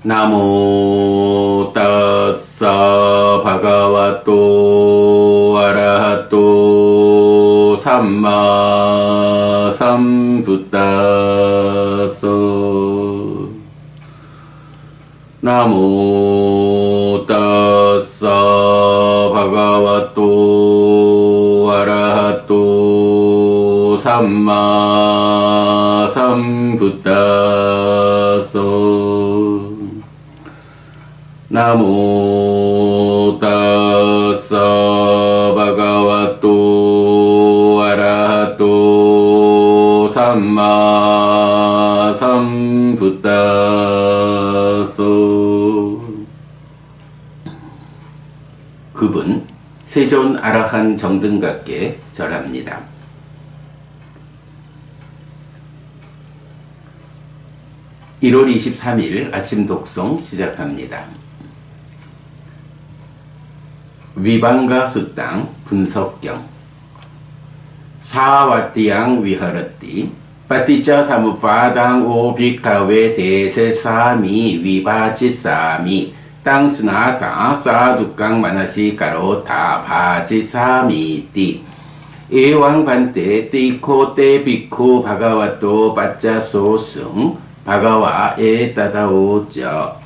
나모 따싸 바가와또 아라하또 삼마 삼부따서 나모 따싸 바가와또 아라하또 삼마 삼부따서 나모 따싸 바가와또 아라하또 삼마 삼부따서. 그분 세존 아라한 정등각께 절합니다. (1월 23일) 아침 독송 시작합니다. 위방가 수땅 분석경. 사와띠양 위하르띠 빠띠짜 사무파당 오비카웨 대세사미 위바지사미 땅스나타 사두깡 마나시카로 다바지사미띠 에왕반테 띠코테 비쿠 바가와또 빠짜소승 바가와 에따다오쩌.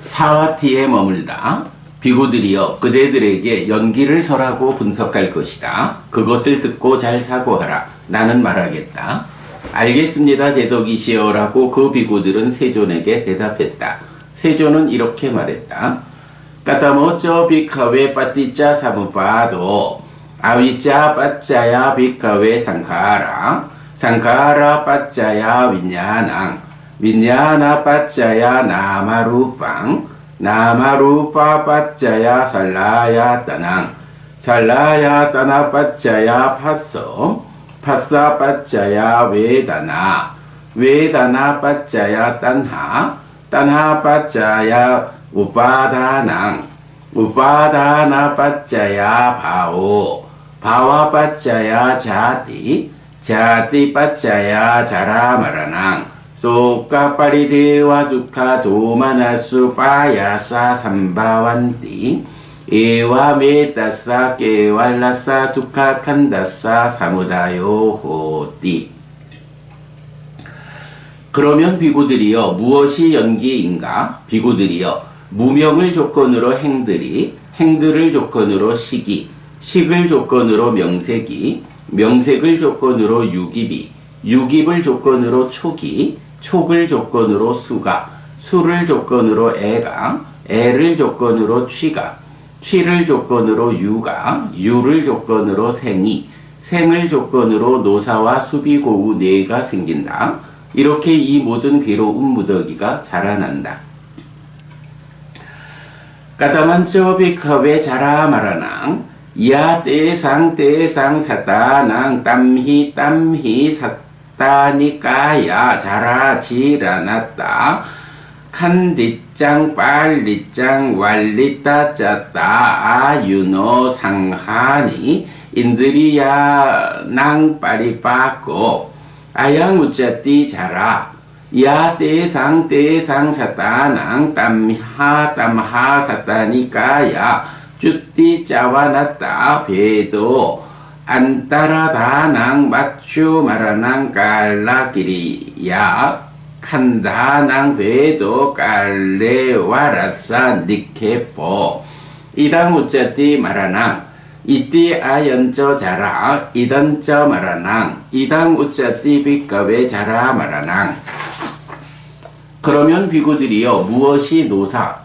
사와티에 머물다 비구들이여 그대들에게 연기를 설하고 분석할 것이다. 그것을 듣고 잘 사고하라. 나는 말하겠다. 알겠습니다 대덕이시여 라고 그 비구들은 세존에게 대답했다. 세존은 이렇게 말했다. 까타모쩌 비카웨 빠띠짜 사무파도 아위짜 빠짜야 비카웨 상카라 상카라 빠짜야 윈야낭 윈야나 빠짜야 나마루팡 나마루파 빠짜야 살라야 따낭 살라야 따나 빠짜야 파서 파사 빠짜야 웨다나 웨다나 빠짜야 딴하 딴하 빠짜야 우파다낭 우파다나 빠짜야 바오 바와 빠짜야 자티 자티 빠짜야 자라마라낭 소까파리데와 두카 도마나수 파야사 삼바완띠 에와 메따사 깨왈라사 두카 칸다사 사무다요 호띠. 그러면 비구들이여 무엇이 연기인가? 비구들이여 무명을 조건으로 행들이 행들을 조건으로 식이 식을 조건으로 명색이 명색을 조건으로 유깁이 유깁을 조건으로 촉이 촉을 조건으로 수가 수를 조건으로 애가 애를 조건으로 취가 취를 조건으로 유가 유를 조건으로 생이 생을 조건으로 노사와 수비고우 뇌가 생긴다. 이렇게 이 모든 괴로운 무더기가 자라난다. 까다만쩌 비카웨 자라마라낭 야 떼상 떼상 사따낭 땀히 땀히 사따니까야 자라지라났다 칸디짱 빨리짱 왈리따 짜따 아유노 상하니 인드리야 낭 빠리빠꼬 아양우짜띠 자라 야 떼상 떼상 사따낭 땀하 땀하 사따니까야 쭈띠 짜와났다 베도 안따라다낭 맞추 마라낭 깔라기리야 칸다낭 베도 깔레와라사 니케포 이당 우짜띠 마라낭 이띠 아연쩌 자라 이단쩌 마라낭 이당 우짜띠 비까웨 자라 마라낭. 그러면 비구들이여 무엇이 노사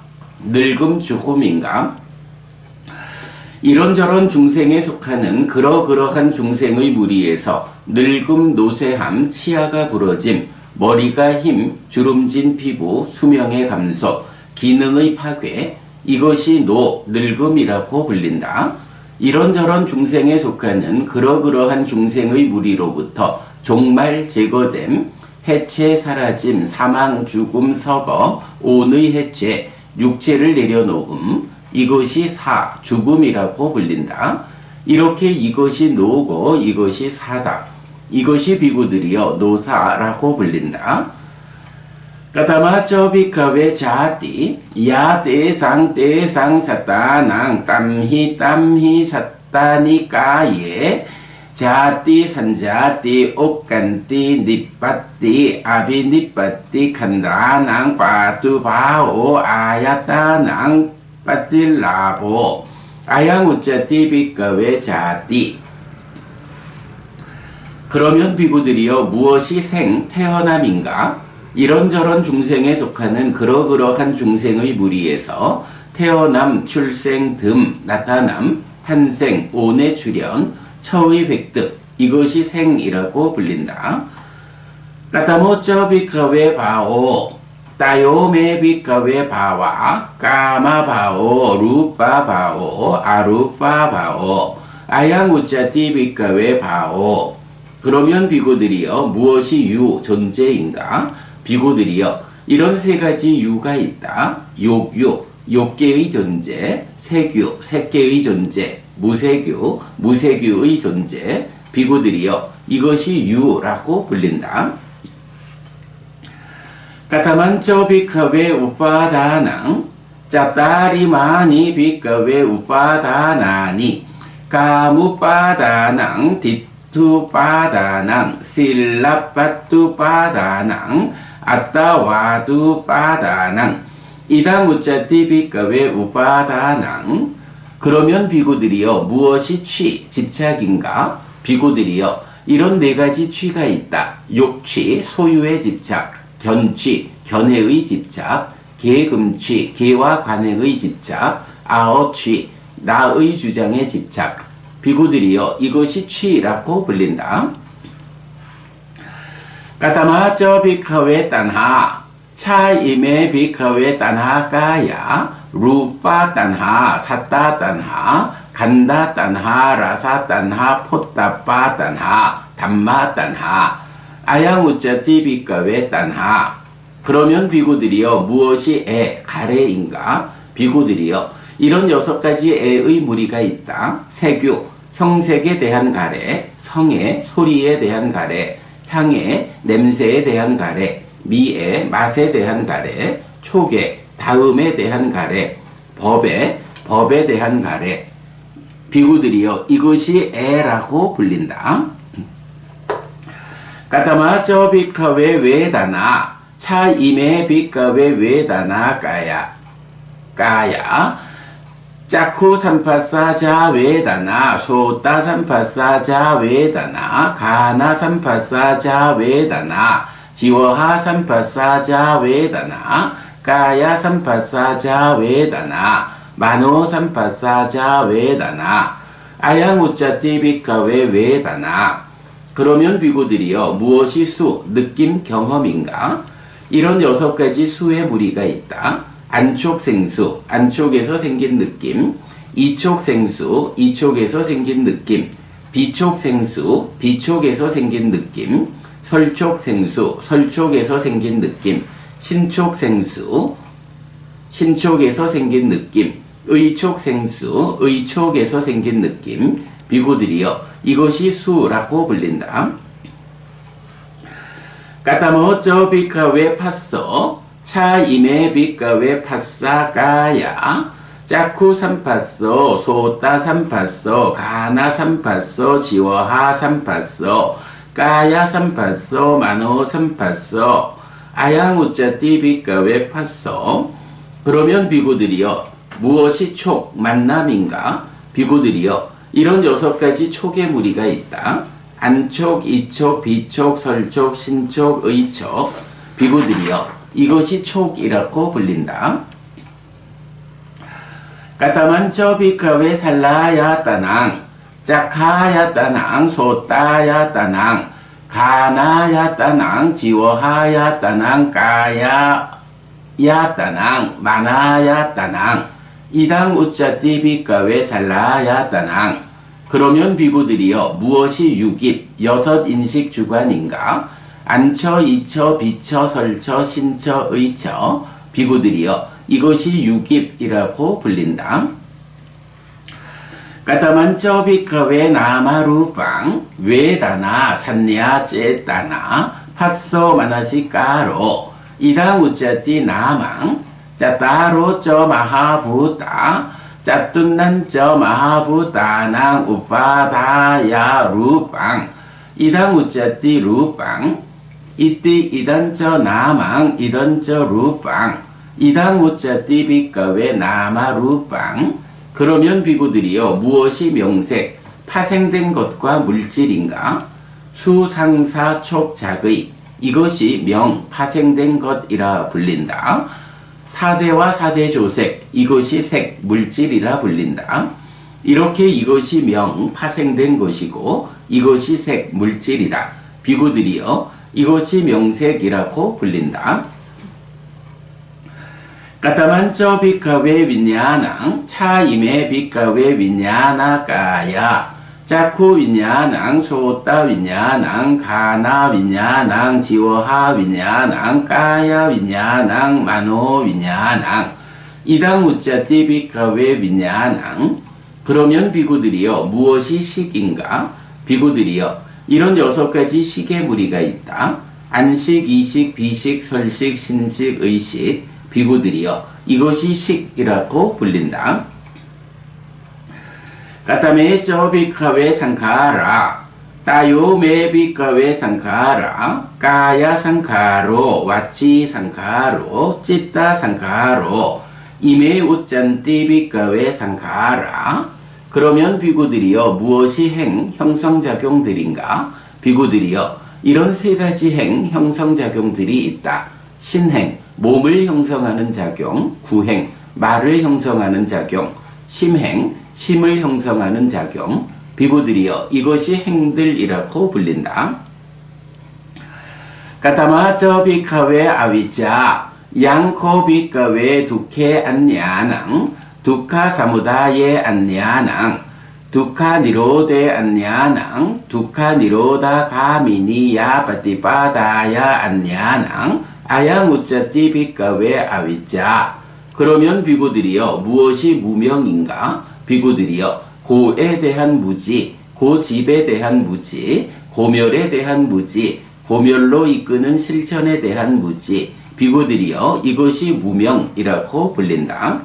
늙음 죽음인가? 이런저런 중생에 속하는 그러그러한 중생의 무리에서 늙음 노쇠함 치아가 부러짐 머리가 힘 주름진 피부 수명의 감소 기능의 파괴 이것이 늙음이라고 불린다. 이런저런 중생에 속하는 그러그러한 중생의 무리로부터 종말 제거됨 해체 사라짐 사망 죽음 서거 온의 해체 육체를 내려놓음 이것이 죽음이라고 불린다. 이렇게 이것이 노고 이것이 사다. 이것이 비구들이여 노사라고 불린다. 까다마쩌 비카웨 자띠 야떼상 떼상 사따낭 땀히 사따니까예 자띠 산자띠 옥간띠 니빠띠 아비 니빠띠 칸다낭 빠뚜바오 아야따낭 빠띠라보 아양우짜띠 비카웨 자띠. 그러면 비구들이여 무엇이 태어남인가? 이런저런 중생에 속하는 그러그러한 중생의 무리에서 태어남, 출생, 듬, 나타남, 탄생, 온의 출현, 처의 획득, 이것이 생이라고 불린다. 까타모쩌 비카웨 바오 따요메 비카웨 바와 까마 바오 루파 바오 아루파 바오 아양우짜띠 비카웨 바오. 그러면 비구들이여 무엇이 유 존재인가? 비구들이여 이런 세 가지 유가 있다. 욕유, 욕계의 존재, 세규, 색계의 존재, 무세규, 무세규의 존재. 비구들이여 이것이 유라고 불린다. 까타만쩌 비카웨 우파다낭 짜따리마니 비카웨 우파다나니 까무파다낭 디투파다낭 실라빠뚜파다낭 아따와두파다낭 이다무짜띠 비카웨 우파다낭. 그러면 비구들이여 무엇이 취, 집착인가? 비구들이여 이런 네 가지 취가 있다. 욕취, 소유의 집착, 견취, 견해의 집착, 계금취, 계와 관행의 집착, 아어취, 나의 주장의 집착. 비구들이여 이것이 취라고 불린다. 까타마쩌 비카웨 딴하 차임에 비카웨 딴하가야 루파 딴하 사따 딴하 간다 딴하 라사 딴하 포따빠 딴하 담마 딴하 아양우짜띠 비카웨 딴하. 그러면 비구들이여 무엇이 가래인가? 비구들이여 이런 6가지 애의 무리가 있다. 세규, 형색에 대한 가래, 성에, 소리에 대한 가래, 향에, 냄새에 대한 가래, 미에, 맛에 대한 가래, 촉에, 다음에 대한 가래, 법에 대한 가래. 비구들이여 이것이 애라고 불린다. 까타마쩌 비카웨 웨다나 차임에 비카웨 웨다나 까야 짜쿠 삼파사자 웨다나 소따 삼파사자 웨다나 가나 삼파사자 웨다나 지워하 삼파사자 웨다나 까야 삼파사자 웨다나 마노 삼파사자 웨다나 아양우짜띠 비카웨 웨다나. 그러면 비구들이여 무엇이 수, 느낌, 경험인가? 이런 6가지 수의 무리가 있다. 안촉생수, 안촉에서 생긴 느낌, 이촉생수, 이촉에서 생긴 느낌, 비촉생수, 비촉에서 생긴 느낌, 설촉생수, 설촉에서 생긴 느낌, 신촉생수, 신촉에서 생긴 느낌, 의촉생수, 의촉에서 생긴 느낌. 비구들이여 이것이 수라고 불린다. 까타모쩌 비카웨 팠어 차임에 비카웨 팠사가야 짜쿠 삼팠어 소따 삼팠어 가나 삼팠어 지워하 삼팠어 까야 삼팠어 마노 삼팠어 아양우짜띠 비카웨 팠어. 그러면 비구들이여 무엇이 촉, 만남인가? 비구들이여 이런 6가지 촉의 무리가 있다. 안촉, 이촉, 비촉, 설촉, 신촉, 의촉. 비구들이여 이것이 촉이라고 불린다. 까타만쩌 비카웨 살라야 따낭 짝하야 따낭 소따야 따낭 가나야 따낭 지워하야 따낭 까야 따낭 마나야 따낭 이당 우짜띠 비카웨 살라야 따낭. 그러면 비구들이여 무엇이 유깁, 6 인식 주관인가? 안처, 이처, 비처, 설처, 신처, 의처. 비구들이여 이것이 유깁이라고 불린다. 까타만쩌 비카웨 나마루팡 웨다나 산냐 째따나 팟소 마나시까로 이당 우짜띠 나망 짜따로 저 마하부다 짜뚱난 저 마하부다낭 우파다야 루팡 이당 우짜띠 루팡 이띠 이단 저 나망 이던 저 루팡 이당 우짜띠 비가왜 나마 루팡 그러면 비구들이여 무엇이 명색 파생된 것과 물질인가 수상사촉작의 이것이 명 파생된 것이라 불린다. 사대와 사대조색 이것이 색 물질이라 불린다. 이렇게 이것이 명 파생된 것이고 이것이 색 물질이다. 비구들이여 이것이 명색이라고 불린다. 까타만쩌 비카웨 윈야낭 차임에 비카웨 윈야나까야 짜쿠 윈야낭 소따 윈야낭 가나 윈야낭 지워하 윈야낭 까야 윈야낭 마노 윈야낭 이당 우짜띠 비카웨 윈야낭 그러면 비구들이여 무엇이 식인가? 비구들이여 이런 6가지 식의 무리가 있다. 안식, 이식, 비식, 설식, 신식, 의식 비구들이여 이것이 식이라고 불린다. 까타메 쩌 비카웨 상카라 따요메 비카웨 상카라 까야 상카로 와치 상카로 찌따 상카로 이메 우짠띠 비카웨 상카라 그러면 비구들이여 무엇이 행 형성작용들인가? 비구들이여 이런 3가지 행 형성작용들이 있다. 신행 몸을 형성하는 작용, 구행 말을 형성하는 작용, 심행 심을 형성하는 작용 비구들이여 이것이 행들이라고 불린다. 까타마 쩌 비카웨 아위짜 양코 비카웨 두케 안냐낭 두카 사무다예 안냐낭 두카 니로데 안냐낭 두카 니로다 가미니야 파티파다야 안냐낭 아양 우짜띠 비카웨 아위짜 그러면 비구들이여 무엇이 무명인가? 비구들이여 고에 대한 무지, 고집에 대한 무지, 고멸에 대한 무지, 고멸로 이끄는 실천에 대한 무지 비구들이여 이것이 무명이라고 불린다.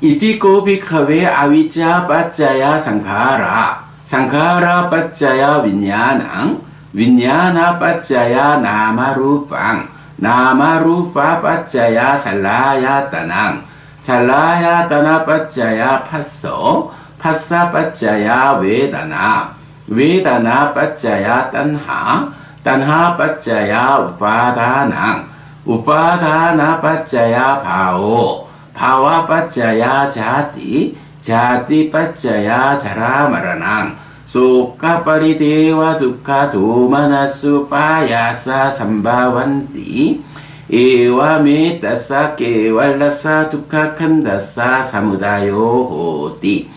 이띠꼬 비카웨 아위짜 빠짜야 상카라 상카라 빠짜야 윈야낭 윈야나 빠짜야 나마루팡 나마루파 빠짜야 살라야 따낭 살라야 따나 빠짜야 파서 파사 빠짜야 웨다나 웨다나 빠짜야 딴하 딴하 빠짜야 우파다낭 우파다나 빠짜야 바오 바와 빠짜야 자띠 자띠 빠짜야 자라마라낭 소카파리데와 두카 도마나수 파야사 삼바완띠 에와 메따사 깨왈라사 두카 칸다사 사무다요 호띠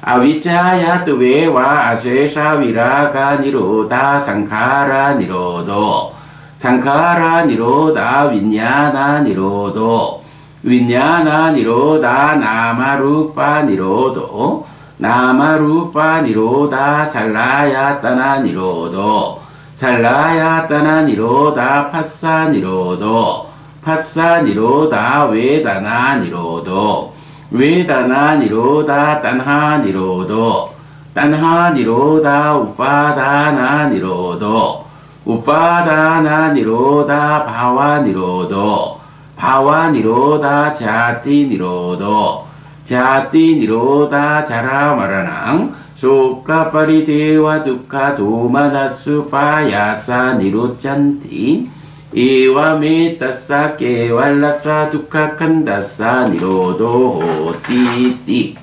아위짜야 뚜웨와 아쇠사 위라가 니로다 상카라 니로도 상카라 니로다 윈야나 니로도 윈야나 니로다 나마루파 니로도 나마루파 니로다 살라야 따나 니로도 살라야 따나 니로다 파사 니로도 파사 니로다 웨다나 니로도 웨다나 니로다 딴하 니로도 딴하 니로다 우파다나 니로도 우파다나 니로다 바와 니로도 바와 니로다 자띠 니로도 자띠 니로다 자라마라낭 소카파리데와 두카 도마나수 파야사 니로짠띠 이와 메따사 깨왈라사 두카 칸다사 니로도 호띠띠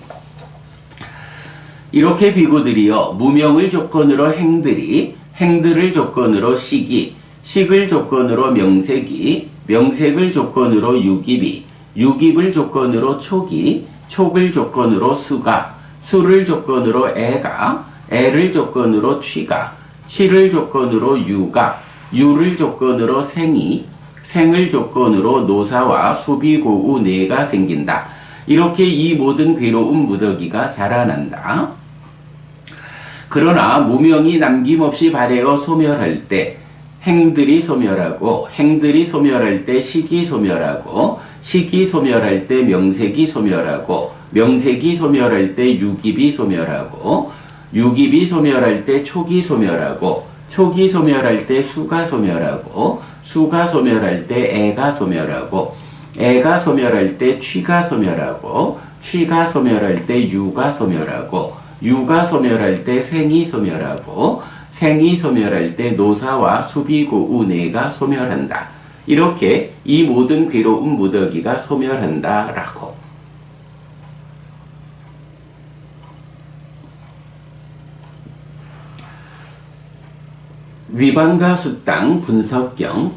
이렇게 비구들이여 무명을 조건으로 행들이 행들을 조건으로 식이 식을 조건으로 명색이 명색을 조건으로 유깁이 유깁을 조건으로 촉이 촉을 조건으로 수가 수를 조건으로 애가 애를 조건으로 취가 취를 조건으로 유가 유를 조건으로 생이 생을 조건으로 노사와 수비고우 뇌가 생긴다. 이렇게 이 모든 괴로운 무더기가 자라난다. 그러나 무명이 남김없이 발해어 소멸할 때 행들이 소멸하고 행들이 소멸할 때 식이 소멸하고 식이 소멸할 때 명색이 소멸하고 명색이 소멸할 때 유깁이 소멸하고 유깁이 소멸할 때 촉이 소멸하고 촉이 소멸할 때 수가 소멸하고 수가 소멸할 때 애가 소멸하고 애가 소멸할 때 취가 소멸하고 취가 소멸할 때 유가 소멸하고 유가 소멸할 때 생이 소멸하고 생이 소멸할 때 노사와 수비고우 네가 소멸한다. 이렇게 이 모든 괴로운 무더기가 소멸한다 라고. 위반과 수땅 분석경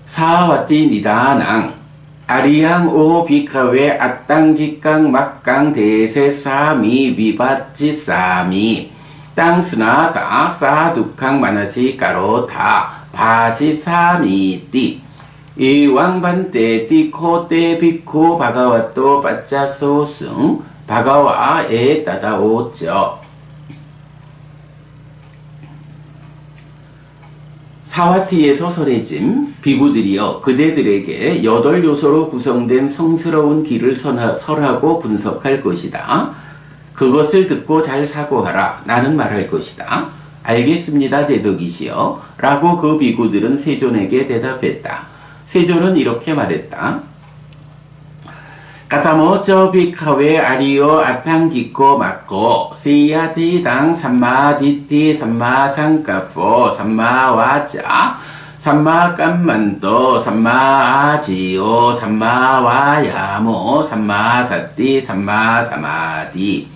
사와티 니다낭 아리양 오 비카웨 아땅기깡 막강 대세 사미 위바지 사미 땅스나다 사두캉 마나시 까로타 바지 사미띠 이왕반때 띠코때 비코 바가와또 빠짜소승 바가와에 따다오죠. 사와티에서 설해짐 비구들이여 그대들에게 8요소로 구성된 성스러운 길을 설하고 분석할 것이다. 그것을 듣고 잘 사고하라. 나는 말할 것이다. 알겠습니다 대덕이시여 라고 그 비구들은 세존에게 대답했다. 세존은 이렇게 말했다. 까타모쩌 비카웨 아리오 아탕기코 마코 시야티당 삼마디티 삼마상카포 삼마와자 삼마깜만도 삼마아지오 삼마와야모 삼마사띠 삼마사마디.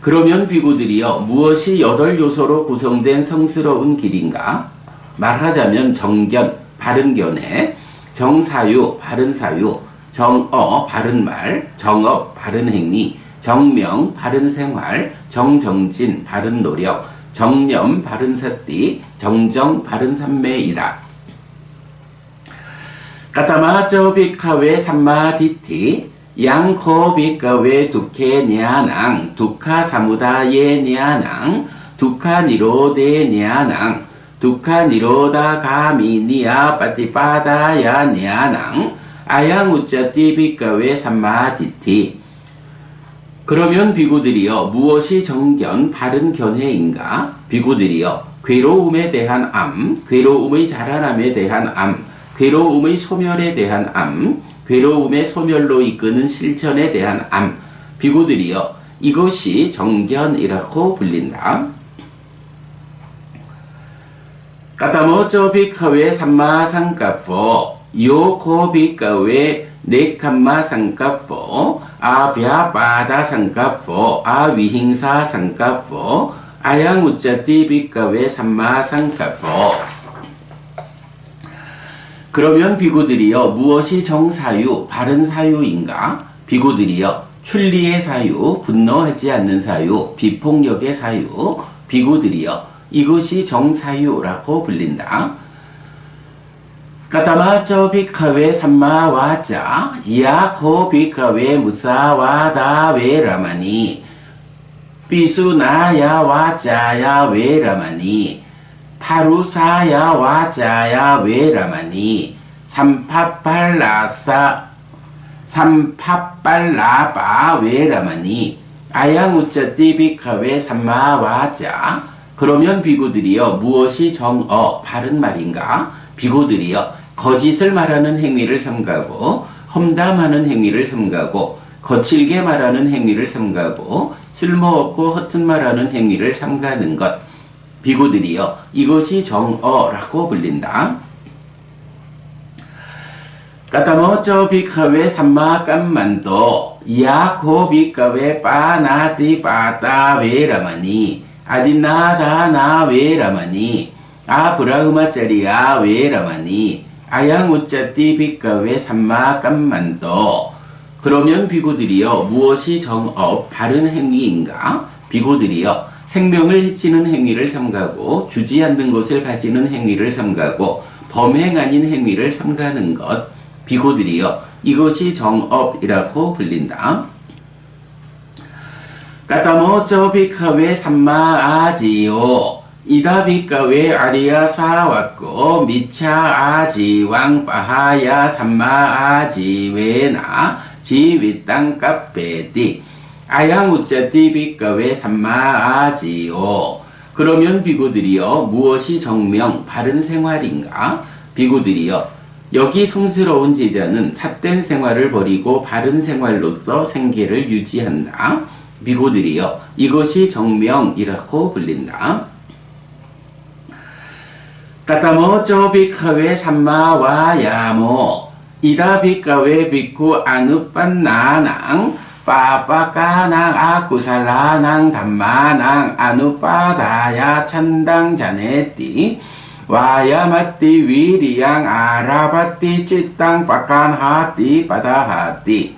그러면 비구들이여 무엇이 8요소로 구성된 성스러운 길인가? 말하자면 정견, 바른 견해, 정사유, 바른 사유, 정어, 바른 말, 정업, 바른 행위, 정명, 바른 생활, 정정진, 바른 노력, 정념, 바른 사띠, 정정, 바른 삼매이다. 까타마쩌 비카웨 삼마디티 양코 비카웨 두케 냐낭 두카 사무다예 냐낭 두카 니로데 냐낭 두카 니로다 가미니아 빠티빠다야 냐낭 아양우짜띠 비카웨 삼마디티. 그러면 비구들이여 무엇이 정견 바른 견해인가? 비구들이여 괴로움에 대한 암, 괴로움의 자라남에 대한 암, 괴로움의 소멸에 대한 암, 괴로움의 소멸로 이끄는 실천에 대한 암. 비구들이여 이것이 정견이라고 불린다. 까타모쩌 비카웨 삼마상카포 요코 비카웨 네캄마 상카포 아비아바다 상카포 아위행사 상카포 아양우짜띠 비카웨 삼마 상카포. 그러면 비구들이여 무엇이 정사유, 바른 사유인가? 비구들이여 출리의 사유, 분노하지 않는 사유, 비폭력의 사유. 비구들이여 이것이 정사유라고 불린다. 까타마쩌 비카웨 삼마와자 야코 비카웨 무사와다 웨라마니 비수나야 와자야 웨라마니 파루사야 와자야 웨라마니 삼파빨라바 웨라마니 아양우짜띠 비카웨 삼마와자. 그러면 비구들이여 무엇이 정어 바른 말인가? 비구들이여 거짓을 말하는 행위를 삼가고 험담하는 행위를 삼가고 거칠게 말하는 행위를 삼가고 쓸모없고 허튼 말하는 행위를 삼가는 것. 비구들이여 이것이 정어라고 불린다. 까타모쩌 비카웨 삼마깜만도 야코 비카웨 파나티 파타 웨라마니 아디나다나 웨라마니 아브라흐마짜리야 웨라마니 아양우짜띠 비카웨 삼마깜만도. 그러면 비구들이여 무엇이 정업 바른 행위인가? 비구들이여 생명을 해치는 행위를 삼가고 주지 않는 것을 가지는 행위를 삼가고 범행 아닌 행위를 삼가는 것. 비구들이여 이것이 정업이라고 불린다. 까타모쩌 비카웨 삼마아지오 이다비가웨 아리야 사왔고 미차 아지왕 빠하야 삼마 아지웨나 지윗땅 까페띠 아양우짜띠 비가웨 삼마 아지오. 그러면 비구들이여 무엇이 정명 바른 생활인가? 비구들이여 여기 성스러운 제자는 삿된 생활을 버리고 바른 생활로서 생계를 유지한다. 비구들이여 이것이 정명이라고 불린다. 까따모 쪼비카웨 삼마와야모 이다 비카웨 비쿠 아누빤나낭 빠빠까낭 아쿠살라낭 담마낭 아누빠다야 찬당 자네띠 와야마띠 위리양 아라바띠 찌땅 빠깐하띠 빠다하띠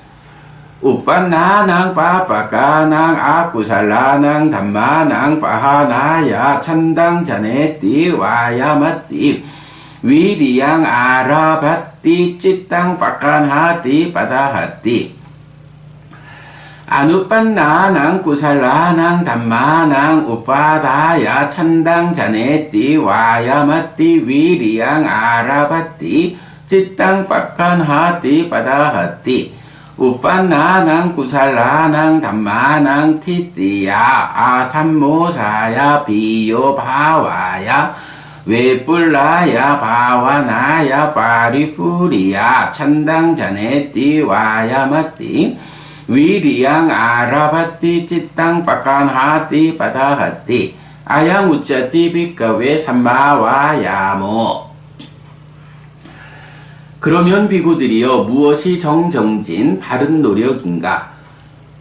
우빤나낭 빠빠까낭 아쿠살라낭 담마낭 빠하나야 찬당 자네띠 와야마띠 위리양 아라바띠 찌땅 빠깐하띠 빠다하띠 아누빤나낭 구살라낭 담마낭 우빠다야 찬당 자네띠 와야마띠 위리양 아라바띠 찌땅 빠깐하띠 빠다하띠 우빤나낭 구살라낭 담마낭 티띠야 아삼모사야 비요 바와야 웨뿔라야 바와나야 파리푸리야 찬당 자네띠 와야마띠 위리양 아라바띠 찌땅 빠깐하띠 빠다하띠 아양우짜띠 비가웨 삼마와야모. 그러면 비구들이여 무엇이 정정진 바른 노력인가?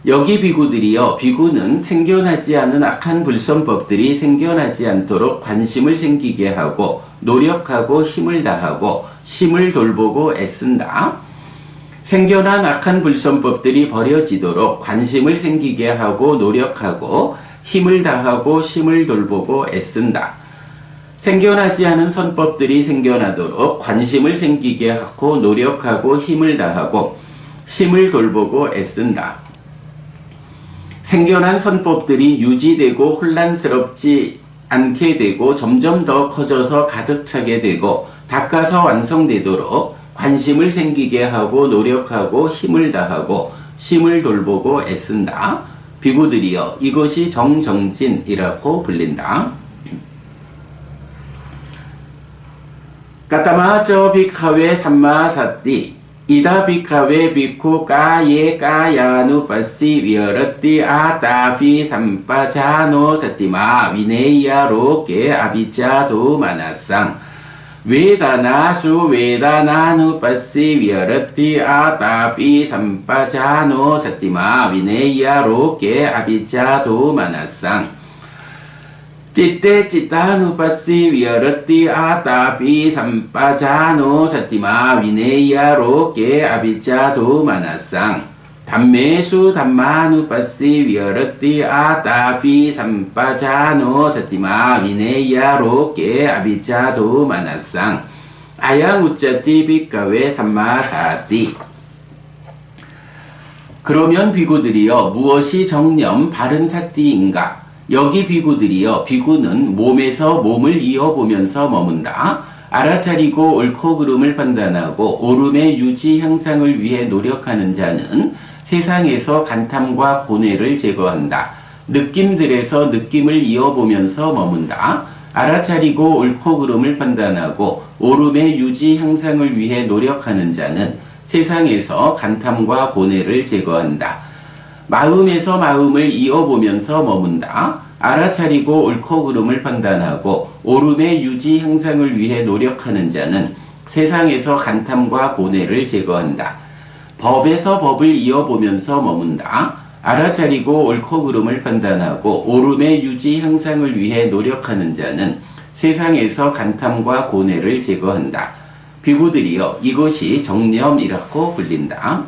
여기 비구들이여 비구는 생겨나지 않은 악한 불선법들이 생겨나지 않도록 관심을 생기게 하고 노력하고 힘을 다하고 심을 돌보고 애쓴다. 생겨난 악한 불선법들이 버려지도록 관심을 생기게 하고 노력하고 힘을 다하고 심을 돌보고 애쓴다. 생겨나지 않은 선법들이 생겨나도록 관심을 생기게 하고 노력하고 힘을 다하고 심을 돌보고 애쓴다. 생겨난 선법들이 유지되고 혼란스럽지 않게 되고 점점 더 커져서 가득 차게 되고 닦아서 완성되도록 관심을 생기게 하고 노력하고 힘을 다하고 심을 돌보고 애쓴다. 비구들이여 이것이 정정진이라고 불린다. 까따마쩌 비카웨 삼마사띠 이다 비카웨 비쿠 까예 까야누 파시 위어러띠 아따피 삼빠자노 사띠마 위네이야로케 아비짜도 마나상 웨다나수 웨다나누 파시 위어러띠 아따피 삼빠자노 사띠마 위네이야로케 아비짜도 마나상 찌떼 찌따누 파시 위어러띠 아따피 삼빠자노 사띠마 위네이야로케 아비짜도 마나상 담메수 담마누 파시 위어러띠 아따피 삼빠자노 사띠마 위네이야로케 아비짜도 마나상 아양우짜띠 비가웨 삼마사띠. 그러면 비구들이여 무엇이 정념 바른 사띠인가? 여기 비구들이여 비구는 몸에서 몸을 이어보면서 머문다. 알아차리고 옳고 그름을 판단하고 옳음의 유지 향상을 위해 노력하는 자는 세상에서 간탐과 고뇌를 제거한다. 느낌들에서 느낌을 이어보면서 머문다. 알아차리고 옳고 그름을 판단하고 옳음의 유지 향상을 위해 노력하는 자는 세상에서 간탐과 고뇌를 제거한다. 마음에서 마음을 이어보면서 머문다. 알아차리고 옳고 그름을 판단하고 옳음의 유지 향상을 위해 노력하는 자는 세상에서 간탐과 고뇌를 제거한다. 법에서 법을 이어보면서 머문다. 알아차리고 옳고 그름을 판단하고 옳음의 유지 향상을 위해 노력하는 자는 세상에서 간탐과 고뇌를 제거한다. 비구들이여 이것이 정념이라고 불린다.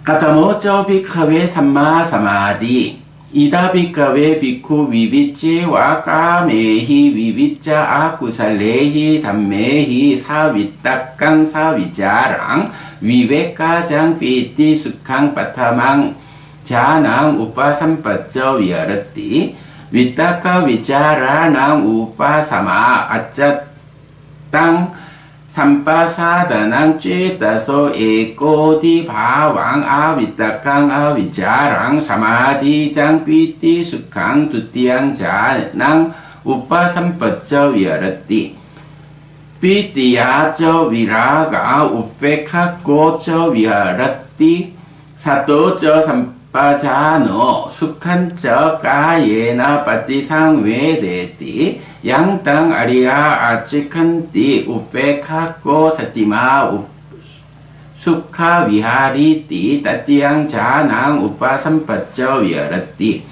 까따모쩌 비카웨 삼마사마디 이다 비카웨 비쿠 위비찌와 까메히 위비짜 아쿠살레히 담메히 사위딱강 사위자랑 위베까장 삐띠 숙항 빠타망 자낭 우빠삼빠쩌 위아르띠 위따까 위짜라낭 우파사마 아짜 땅 삼파사다낭 쥐따소 에꼬디 바왕 아위따캉 아위짜랑 사마디장 삐띠 수캉 두띠양 자낭 우파삼빠쩌 위아라띠 삐띠야쩌 위라가 우페카꼬쩌 위아라띠 사또쩌 삼빠자노 수칸쩌 까예나 빠띠상외대띠 양땅 아리아 아치칸띠 우페카꼬 사티마 수카 위하리띠 따띠양 자낭 우파삼빠쩌 위아라띠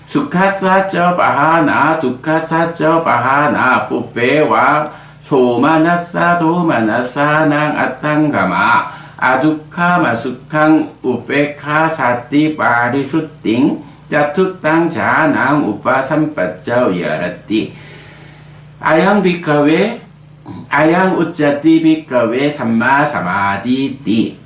수카사쩌 바하나 두카사쩌 바하나 푸페와 소마나사 도마나사낭 아땅가마 아두카 마수캉 우페카 사띠 파리슈띵 짜투땅 자낭 우파삼빠쩌 위아라띠 아양 비카웨 아양 우짜띠 비카웨 삼마사마디띠.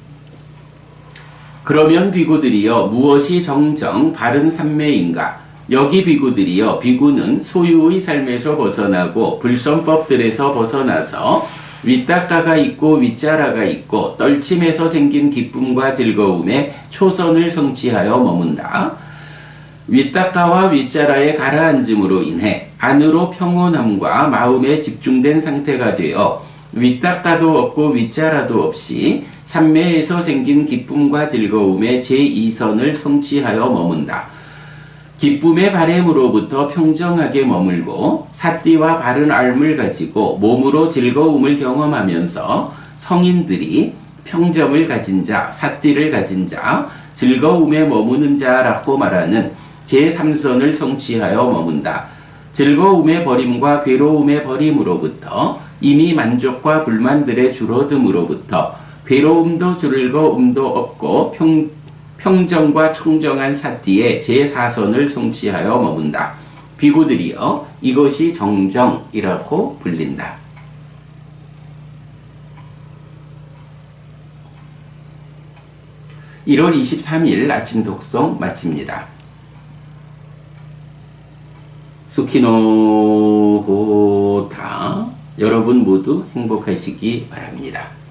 그러면 비구들이여 무엇이 정정 바른 삼매인가? 여기 비구들이여 비구는 소유의 삶에서 벗어나고 불선법들에서 벗어나서 위따까가 있고 위짜라가 있고 떨침에서 생긴 기쁨과 즐거움에 초선을 성취하여 머문다. 위따까와 위짜라의 가라앉음으로 인해 안으로 평온함과 마음에 집중된 상태가 되어 위따까도 없고 위짜라도 없이 삼매에서 생긴 기쁨과 즐거움에 제2선을 성취하여 머문다. 기쁨의 바램으로부터 평정하게 머물고 사띠와 바른 삶을 가지고 몸으로 즐거움을 경험하면서 성인들이 평정을 가진 자, 사띠를 가진 자, 즐거움에 머무는 자라고 말하는 제3선을 성취하여 머문다. 즐거움의 버림과 괴로움의 버림으로부터 이미 만족과 불만들의 줄어듦으로부터 괴로움도 즐거움도 없고 평정과 청정한 사띠의 제4선을 성취하여 머문다. 비구들이여 이것이 정정이라고 불린다. 1월 23일 아침 독송 마칩니다. 수키노호타 여러분 모두 행복하시기 바랍니다.